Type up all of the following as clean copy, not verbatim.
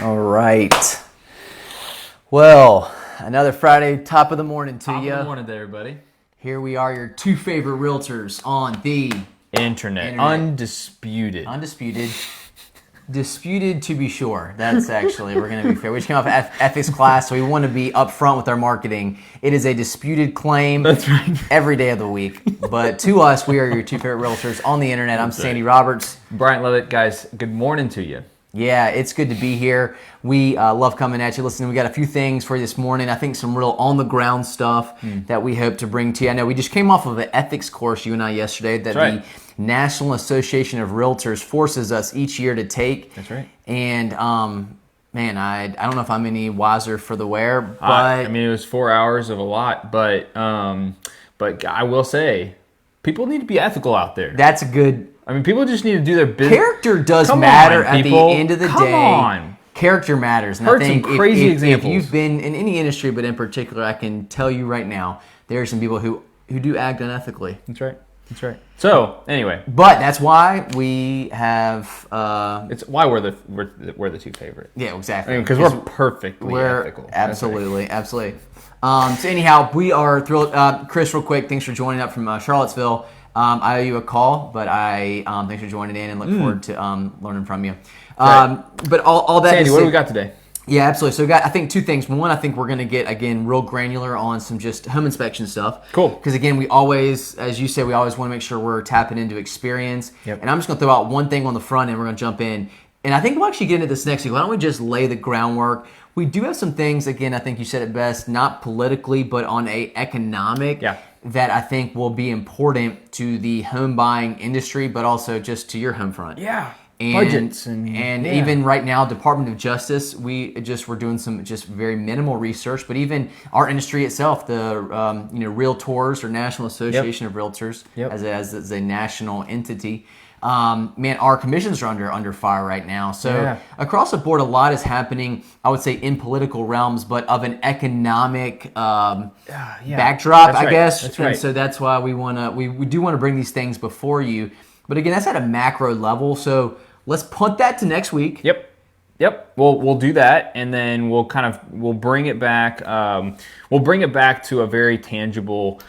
All right. Well, another Friday, top of the morning to you. Top of the morning there, everybody. Here we are, your two favorite realtors on the Internet. Undisputed. Disputed to be sure. That's actually, we're going to be fair. We just came off ethics class, so we want to be upfront with our marketing. It is a disputed claim. That's right. Every day of the week. But to us, we are your two favorite realtors on the Internet. I'm Sandy Roberts. Brian Levitt. Guys, good morning to you. Yeah, it's good to be here. We love coming at you. Listen, we got a few things for you this morning. I think some real on-the-ground stuff that we hope to bring to you. I know we just came off of an ethics course, you and I, yesterday, that the National Association of Realtors forces us each year to take. That's right. And, man, I don't know if I'm any wiser for the wear, but... I mean, it was 4 hours of a lot, but I will say, people need to be ethical out there. That's a good... I mean, people just need to do their business. Character does matter at the end of the day. Come on. Character matters. And Heard I think some crazy examples. If you've been in any industry, but in particular, I can tell you right now, there are some people who do act unethically. That's right. That's right. So, anyway. But that's why we have... it's why we're the two favorite. Yeah, exactly. I mean, because we're perfectly ethical. Absolutely. So anyhow, we are thrilled. Chris, real quick, thanks for joining up from Charlottesville. I owe you a call, but thanks for joining in and look forward to learning from you. But all that. Sandy, what do we got today? Yeah, absolutely. So we got, I think, two things. One, I think we're going to get, again, real granular on some just home inspection stuff. Cool. Because, again, we always, as you said, we always want to make sure we're tapping into experience. Yep. And I'm just going to throw out one thing on the front end. We're going to jump in. And I think we'll actually get into this next week. Why don't we just lay the groundwork? We do have some things, again, I think you said it best, not politically, but on a economic that I think will be important to the home buying industry, but also just to your home front. Yeah. And, budgets and even right now, Department of Justice, we're doing some just very minimal research, but even our industry itself, the Realtors or National Association of Realtors, as a national entity, man, our commissions are under fire right now. So across the board, a lot is happening, I would say, in political realms, but of an economic backdrop, I guess. That's right. And so that's why we do want to bring these things before you. But again, that's at a macro level. So let's punt that to next week. Yep. We'll do that, and then we'll bring it back. We'll bring it back to a very tangible,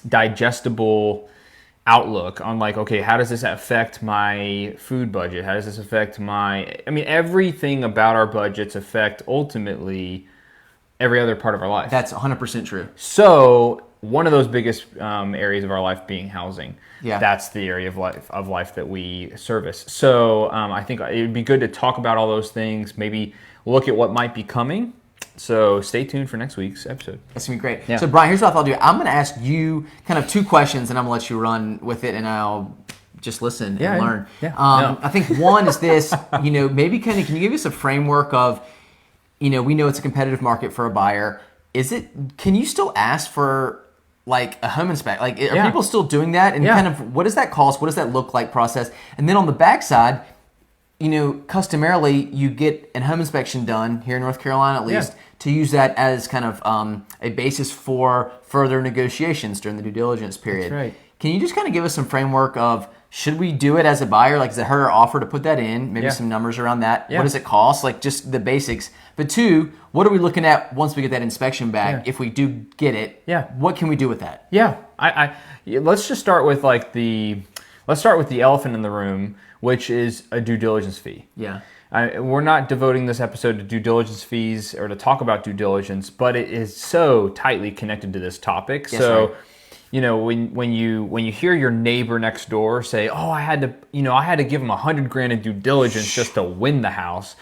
digestible outlook on okay, how does this affect my food budget? How does this affect everything about our budgets affect ultimately every other part of our life. That's 100% true. So one of those biggest areas of our life being housing. Yeah. That's the area of life that we service. So I think it would be good to talk about all those things, maybe look at what might be coming. So stay tuned for next week's episode. That's going to be great. Yeah. So Brian, here's what I'll do. I'm going to ask you kind of two questions, and I'm going to let you run with it, and I'll just listen and learn. Yeah. I think one is this, maybe can you give us a framework of, we know it's a competitive market for a buyer. Can you still ask for a home inspection? Are people still doing that? And kind of, what does that cost? What does that look like process? And then on the backside, customarily you get a home inspection done here in North Carolina, at least, to use that as kind of a basis for further negotiations during the due diligence period. That's right. Can you just kind of give us some framework of, should we do it as a buyer? Does it hurt our offer to put that in? Maybe some numbers around that. Yeah. What does it cost? Just the basics. But two, what are we looking at once we get that inspection back? If we do get it, what can we do with that? Yeah, let's just start with the elephant in the room, which is a due diligence fee. Yeah. We're not devoting this episode to due diligence fees or to talk about due diligence, but it is so tightly connected to this topic. Yes, so, right. When you hear your neighbor next door say, "Oh, I had to give him $100,000 in due diligence just to win the house,"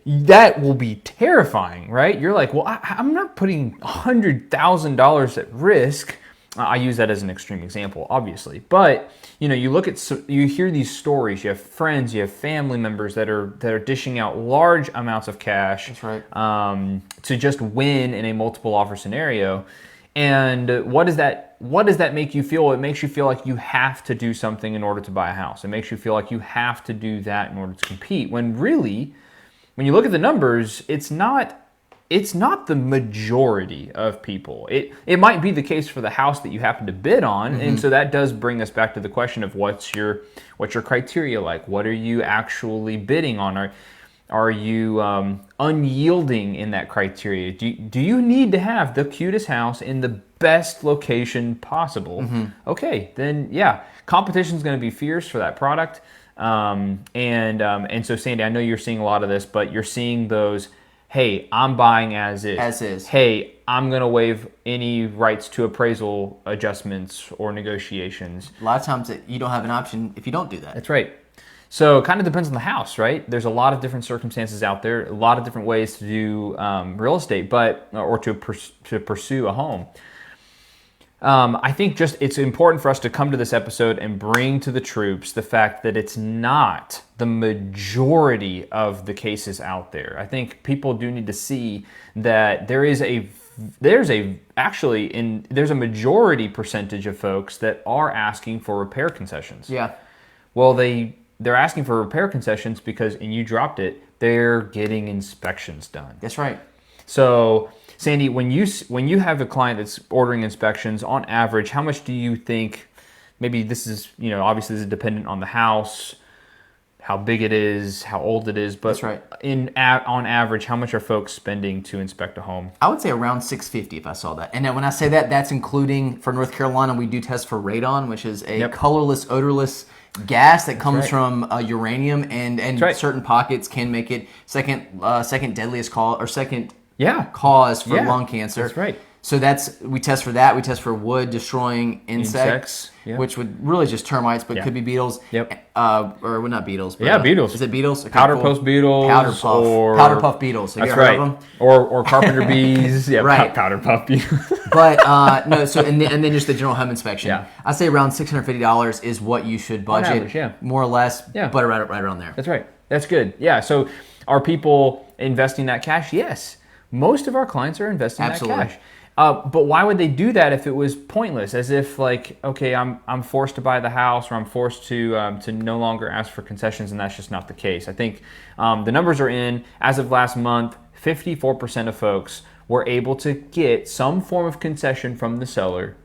that will be terrifying, right? You're like, "Well, I'm not putting $100,000 at risk." I use that as an extreme example, obviously, but you hear these stories. You have friends, you have family members that are dishing out large amounts of cash. That's right. To just win in a multiple offer scenario. And what does that make you feel? It makes you feel like you have to do something in order to buy a house. It makes you feel like you have to do that in order to compete. When really, when you look at the numbers, it's not the majority of people. It might be the case for the house that you happen to bid on, and so that does bring us back to the question of what's your criteria like? What are you actually bidding on? Are you unyielding in that criteria? Do you need to have the cutest house in the best location possible? Okay, then yeah, competition is going to be fierce for that product. And so Sandy, I know you're seeing a lot of this, but you're seeing those. Hey, I'm buying as is. As is. Hey, I'm going to waive any rights to appraisal adjustments or negotiations. A lot of times you don't have an option if you don't do that. That's right. So it kind of depends on the house, right? There's a lot of different circumstances out there, a lot of different ways to do real estate, or to pursue a home. I think just it's important for us to come to this episode and bring to the troops the fact that it's not the majority of the cases out there. I think people do need to see that there's a majority percentage of folks that are asking for repair concessions. Yeah. Well, they're asking for repair concessions because, and you dropped it, they're getting inspections done. That's right. So, Sandy, when you have a client that's ordering inspections, on average, how much do you think? Maybe this is, obviously this is dependent on the house, how big it is, how old it is. But that's right. On average, how much are folks spending to inspect a home? I would say around $650 if I saw that. And then when I say that, that's including, for North Carolina, we do test for radon, which is a colorless, odorless gas that comes from uranium, and certain pockets can make it second deadliest cause, or second cause for lung cancer. That's right. So we test for that. We test for wood destroying insects. Which would really just termites, but could be beetles. Yep. Or not beetles. But, beetles. Is it beetles? Okay, powder puff beetles. Powder puff beetles. Have that's you heard of them? Or carpenter bees. Yeah, right. Powder puff beetles. But no. So and then just the general home inspection. Yeah. I say around $650 is what you should budget. On average, more or less. Yeah. But right around there. That's right. That's good. Yeah. So are people investing that cash? Yes. Most of our clients are investing that cash. But why would they do that if it was pointless? As if okay, I'm forced to buy the house, or I'm forced to no longer ask for concessions, and that's just not the case. I think the numbers are in. As of last month, 54% of folks were able to get some form of concession from the seller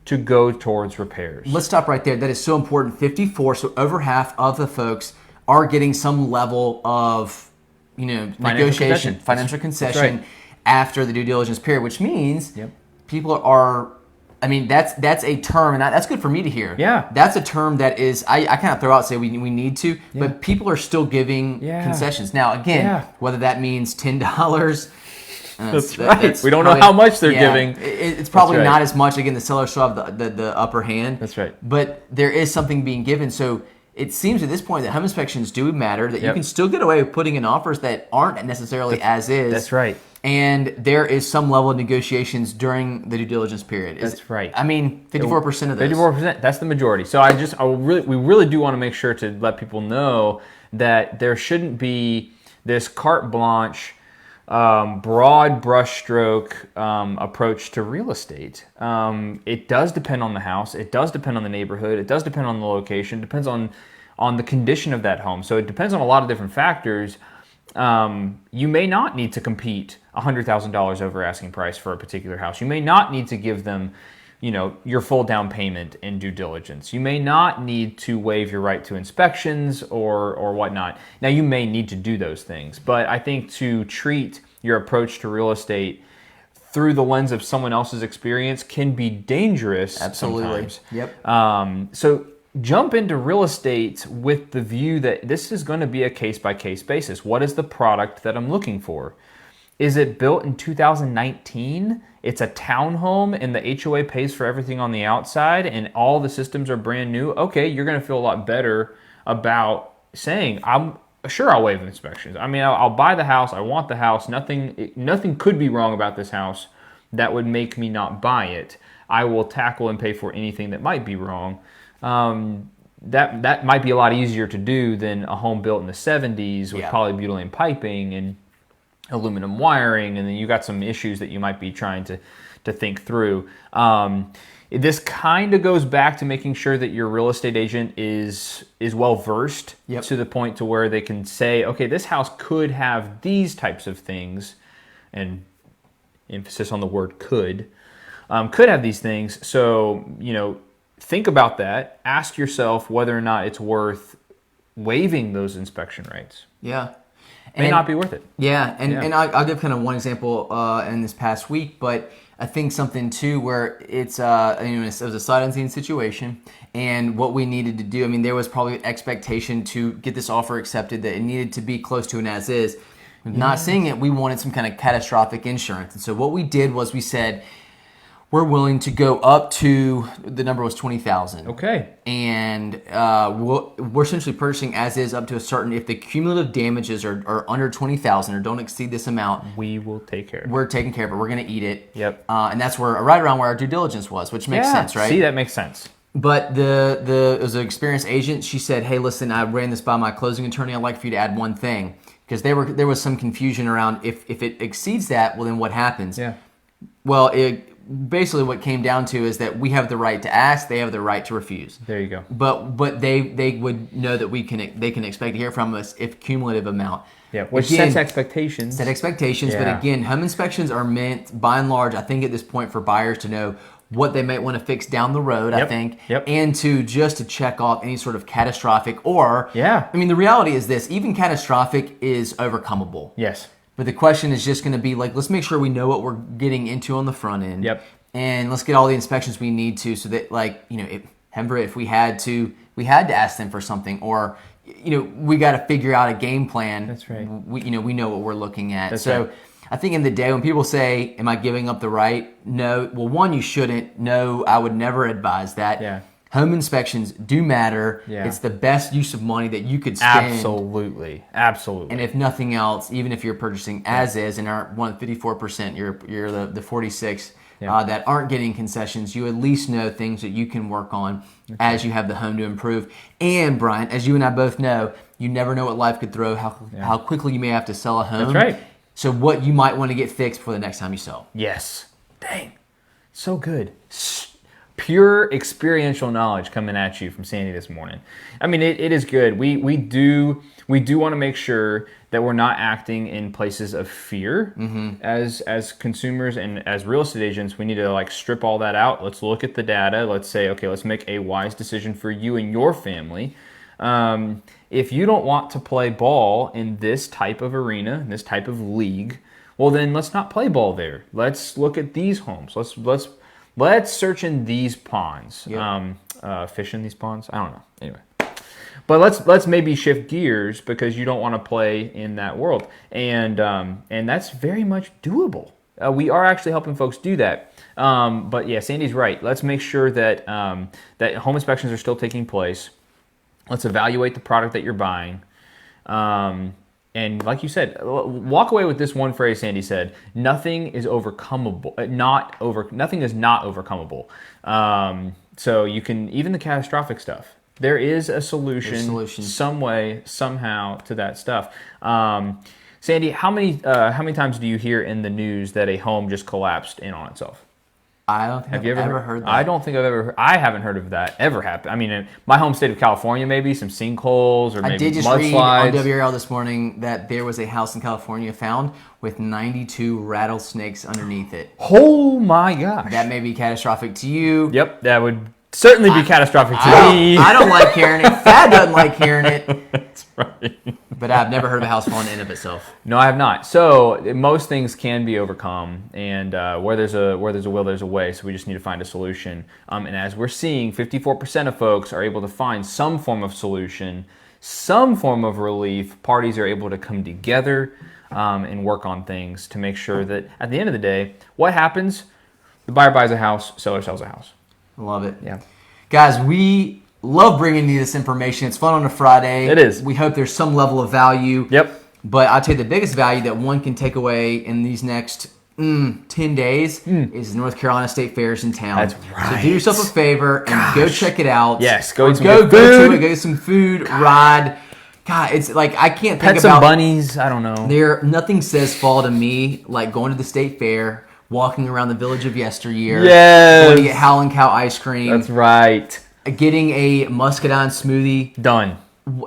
to go towards repairs. Let's stop right there. That is so important. 54, so over half of the folks are getting some level of negotiation, financial concession. After the due diligence period, which means people are, that's a term, and that's good for me to hear. Yeah. That's a term that is, I kind of throw out and say we need to, but people are still giving concessions. Now, again, whether that means $10, that's right. We don't know how much they're giving. It's probably not as much. Again, the seller still have the upper hand. That's right. But there is something being given. So it seems at this point that home inspections do matter, that you can still get away with putting in offers that aren't necessarily as is. That's right. And there is some level of negotiations during the due diligence period. That's right. 54% of those. 54%. That's the majority. So we really do want to make sure to let people know that there shouldn't be this carte blanche, broad brushstroke approach to real estate. It does depend on the house. It does depend on the neighborhood. It does depend on the location. It depends on the condition of that home. So it depends on a lot of different factors. You may not need to compete $100,000 over asking price for a particular house. You may not need to give them, your full down payment in due diligence. You may not need to waive your right to inspections or whatnot. Now, you may need to do those things, but I think to treat your approach to real estate through the lens of someone else's experience can be dangerous. Absolutely. Sometimes. Yep. So jump into real estate with the view that this is going to be a case-by-case basis. What is the product that I'm looking for? Is it built in 2019? It's a townhome and the HOA pays for everything on the outside and all the systems are brand new? Okay, you're going to feel a lot better about saying, I'm sure I'll waive inspections. I'll buy the house. I want the house. Nothing could be wrong about this house that would make me not buy it. I will tackle and pay for anything that might be wrong. That might be a lot easier to do than a home built in the 70s with polybutylene piping and aluminum wiring, and then you got some issues that you might be trying to think through. This kind of goes back to making sure that your real estate agent is well versed to the point to where they can say, okay, this house could have these types of things, and emphasis on the word could have these things. So, think about that. Ask yourself whether or not it's worth waiving those inspection rights. Yeah. may not be worth it. Yeah, and I'll give kind of one example in this past week, but I think something too where it's it was a sight unseen situation, and what we needed to do. I mean, there was probably an expectation to get this offer accepted that it needed to be close to an as is. Not seeing it, we wanted some kind of catastrophic insurance, and so what we did was we said we're willing to go up to, the number was $20,000. Okay. And we're essentially purchasing as is up to a certain, if the cumulative damages are under $20,000 or don't exceed this amount, we will take care of it. We're taking care of it. We're going to eat it. Yep. And that's where right around where our due diligence was, which makes sense, right? See, that makes sense. But it was an experienced agent. She said, hey, listen, I ran this by my closing attorney. I'd like for you to add one thing. Because there was some confusion around if it exceeds that, well, then what happens? Yeah. Well, basically what came down to is that we have the right to ask, they have the right to refuse. There you go. But they would know that they can expect to hear from us if cumulative amount. Yeah, which sets expectations. Set expectations, but again, home inspections are meant, by and large, I think at this point, for buyers to know what they might want to fix down the road, I think, and to check off any sort of catastrophic or, I mean, the reality is this, even catastrophic is overcomable. Yes. But the question is just going to be like, let's make sure we know what we're getting into on the front end. Yep. And let's get all the inspections we need to, so that, like, if we had to ask them for something, or, we got to figure out a game plan. That's right. We know what we're looking at. That's so right. I think in the day when people say, am I giving up the right? No. Well, one, you shouldn't. No, I would never advise that. Yeah. Home inspections do matter. Yeah. It's the best use of money that you could spend. Absolutely. And if nothing else, even if you're purchasing as is and aren't 54%, you're the 46 that aren't getting concessions, you at least know things that you can work on as you have the home to improve. And Brian, as you and I both know, you never know what life could throw, how quickly you may have to sell a home. That's right. So what you might want to get fixed for the next time you sell. Yes. Dang. So good. Pure experiential knowledge coming at you from Sandy this morning. I mean, it is good. We do want to make sure that we're not acting in places of fear as consumers and as real estate agents. We need to strip all that out. Let's look at the data. Let's say, okay, let's make a wise decision for you and your family. If you don't want to play ball in this type of arena, in this type of league, well, then let's not play ball there. Let's look at these homes. Let's search in these ponds. Yep. Fish in these ponds? I don't know. Anyway. But let's maybe shift gears because you don't want to play in that world. And that's very much doable. We are actually helping folks do that. But yeah, Sandy's right. Let's make sure that that home inspections are still taking place. Let's evaluate the product that you're buying. And like you said, walk away with this one phrase Sandy said: nothing is overcomable. Nothing is not overcomable. So you can, even the catastrophic stuff, there is a solution. Some way, somehow, to that stuff. Sandy, how many times do you hear in the news that a home just collapsed in on itself? I don't think I've ever heard that. I don't think I haven't heard of that ever happen. I mean, in my home state of California, maybe some sinkholes or maybe mudslides. I did just read on WRL this morning that there was a house in California found with 92 rattlesnakes underneath it. Oh my gosh. That may be catastrophic to you. Yep, that would certainly be catastrophic to me. I don't like hearing it. Thad doesn't like hearing it. That's right. But I've never heard of a house falling in of itself. No, I have not. So most things can be overcome, and where there's a will, there's a way. So we just need to find a solution. And as we're seeing, 54% of folks are able to find some form of solution, some form of relief. Parties are able to come together and work on things to make sure that at the end of the day, what happens? The buyer buys a house, seller sells a house. Love it. Yeah. Guys, we love bringing you this information. It's fun on a Friday. It is. We hope there's some level of value. Yep. But I'll tell you the biggest value that one can take away in these next 10 days is North Carolina State Fair's in town. That's right. So do yourself a favor and go check it out. Yes, go eat some go food. to it, go get some food, ride. God, it's like I can't think Pet about some bunnies. I don't know. Nothing says fall to me like going to the state fair, walking around the village of yesteryear. Yes. Going to get Howlin' Cow ice cream. That's right. Getting a muscadine smoothie. Done.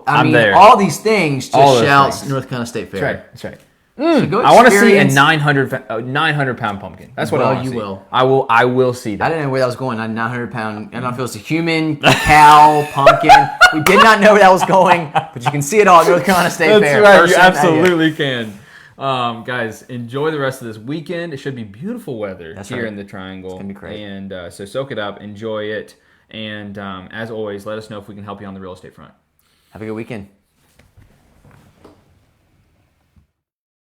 I mean, there. all these things just shouts North Carolina State Fair. That's right. So go I want to see a experience- 900 pound pumpkin. That's what I Well, want to you see. will. I will see I that. didn't know where that was going. A 900-pound. I don't know if it was a human, cow, pumpkin. We did not know where that was going, but you can see it all at North Carolina State That's Fair. right. You Person, absolutely can. Guys, enjoy the rest of this weekend. It should be beautiful weather here right. in the Triangle. It's gonna be great. And so soak it up, enjoy it, and as always, let us know if we can help you on the real estate front. Have a good weekend.